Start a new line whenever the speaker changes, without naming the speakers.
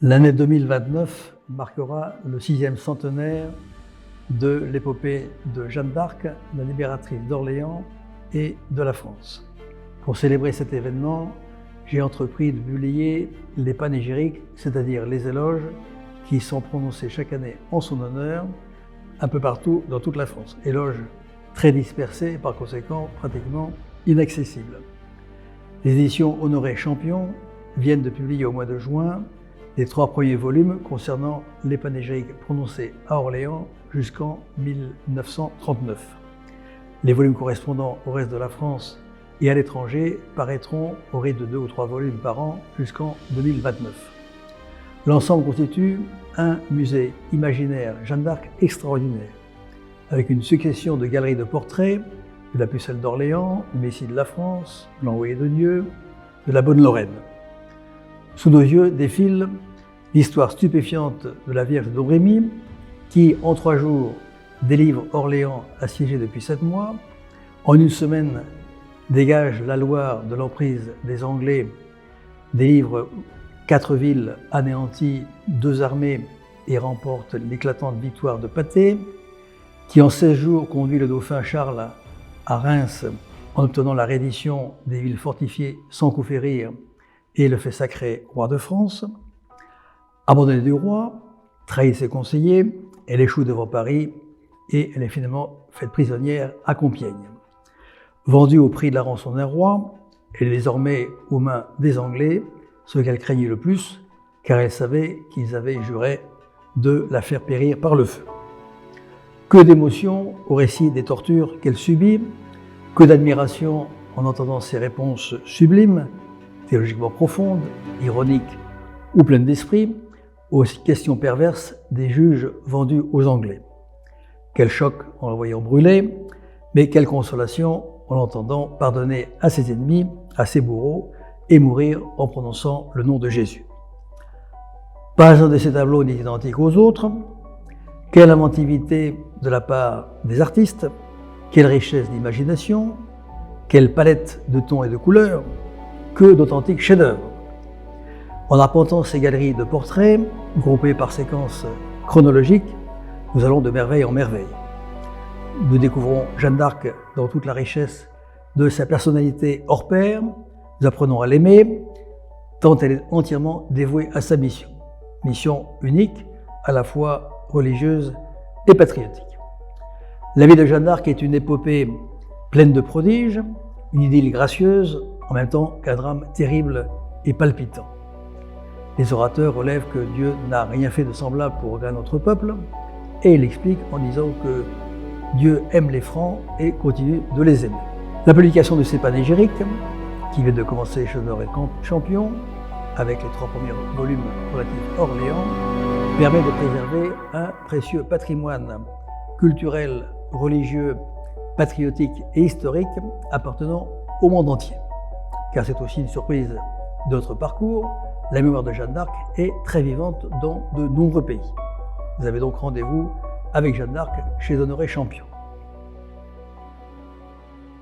L'année 2029 marquera le 6e centenaire de l'épopée de Jeanne d'Arc, la libératrice d'Orléans et de la France. Pour célébrer cet événement, j'ai entrepris de publier les panégyriques, c'est-à-dire les éloges qui sont prononcés chaque année en son honneur, un peu partout dans toute la France. Éloges très dispersés et par conséquent pratiquement inaccessibles. Les éditions Honoré Champion viennent de publier au mois de juin les 3 premiers volumes concernant les panégyriques prononcés à Orléans jusqu'en 1939. Les volumes correspondant au reste de la France et à l'étranger paraîtront au rythme de 2 ou 3 volumes par an jusqu'en 2029. L'ensemble constitue un musée imaginaire Jeanne d'Arc extraordinaire, avec une succession de galeries de portraits de la Pucelle d'Orléans, du Messie de la France, de l'Envoyé de Dieu, de la Bonne Lorraine. Sous nos yeux défile l'histoire stupéfiante de la Vierge de Domrémy, qui, en 3 jours, délivre Orléans assiégé depuis 7 mois, en une semaine dégage la Loire de l'emprise des Anglais, délivre 4 villes anéanties, 2 armées et remporte l'éclatante victoire de Patay, qui en 16 jours conduit le dauphin Charles à Reims en obtenant la reddition des villes fortifiées sans coup férir et le fait sacré roi de France. Abandonnée du roi, trahit ses conseillers, elle échoue devant Paris et elle est finalement faite prisonnière à Compiègne. Vendue au prix de la rançon d'un roi, elle est désormais aux mains des Anglais, ce qu'elle craignait le plus, car elle savait qu'ils avaient juré de la faire périr par le feu. Que d'émotion au récit des tortures qu'elle subit, que d'admiration en entendant ses réponses sublimes, théologiquement profondes, ironiques ou pleines d'esprit, aux questions perverses des juges vendus aux Anglais. Quel choc en le voyant brûler, mais quelle consolation en l'entendant pardonner à ses ennemis, à ses bourreaux, et mourir en prononçant le nom de Jésus. Pas un de ces tableaux n'est identique aux autres. Quelle inventivité de la part des artistes, quelle richesse d'imagination, quelle palette de tons et de couleurs, que d'authentiques chefs-d'œuvre. En arpentant ces galeries de portraits, groupées par séquences chronologiques, nous allons de merveille en merveille. Nous découvrons Jeanne d'Arc dans toute la richesse de sa personnalité hors pair, nous apprenons à l'aimer, tant elle est entièrement dévouée à sa mission. Mission unique, à la fois religieuse et patriotique. La vie de Jeanne d'Arc est une épopée pleine de prodiges, une idylle gracieuse, en même temps qu'un drame terrible et palpitant. Les orateurs relèvent que Dieu n'a rien fait de semblable pour regagner notre peuple, et il explique en disant que Dieu aime les francs et continue de les aimer. La publication de ces panégyriques, qui vient de commencer chez Honoré Champion, avec les 3 premiers volumes relatifs à Orléans, permet de préserver un précieux patrimoine culturel, religieux, patriotique et historique appartenant au monde entier. Car c'est aussi une surprise de notre parcours, la mémoire de Jeanne d'Arc est très vivante dans de nombreux pays. Vous avez donc rendez-vous avec Jeanne d'Arc chez Honoré Champion.